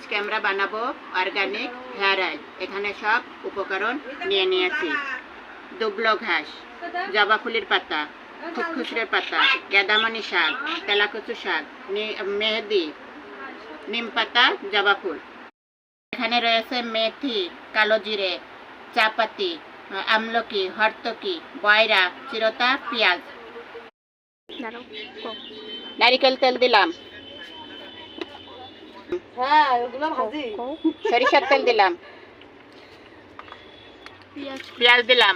আজকে আমরা বানাবো অর্গানিক হেয়ার অয়েল। এখানে সব উপকরণ নিয়ে নিয়েছি। দুবলো ঘাস, জবা ফুলের পাতা, খুসখুসের পাতা, গেদামনি শাক, তেলাকুচু শাক, মেহেদি, নিম পাতা, জবা ফুল। এখানে রয়েছে মেথি, কালো জিরে, চাপাতি, আমলকি, হরতকি, বয়রা, চিরতা, পেঁয়াজ। নারিকেল তেল দিলাম, সরিষার তেল দিলাম, পেঁয়াজ দিলাম,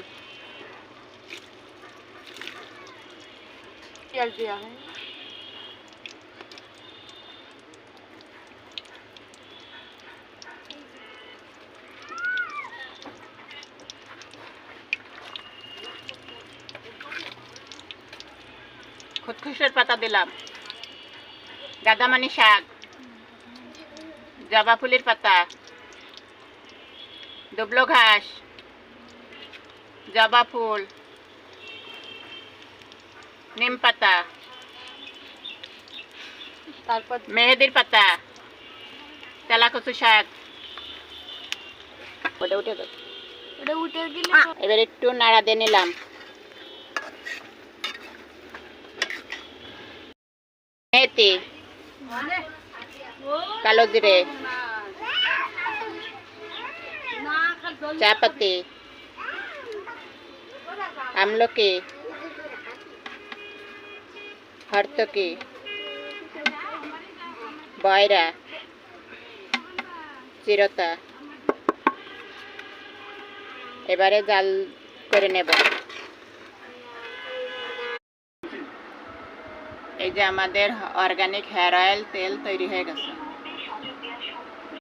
খুসখুসের পাতা দিলাম, গাদামানি শাক, জবা ফুলের পাতা, দুবলো ঘাস, জবা ফুল, নিম পাতা, তারপর মেহেদির পাতা, তেলাকুচু শাক। এবার একটু নাড়া দিয়ে নিলাম। মেথি, কালো জিরে, চাপাতি, আমলকি, হরতকি, বয়রা, চিরতা। এবারে জাল করে নেব। এই যে আমাদের অর্গানিক হেয়ার অয়েল তেল তৈরি হয়ে গেছে।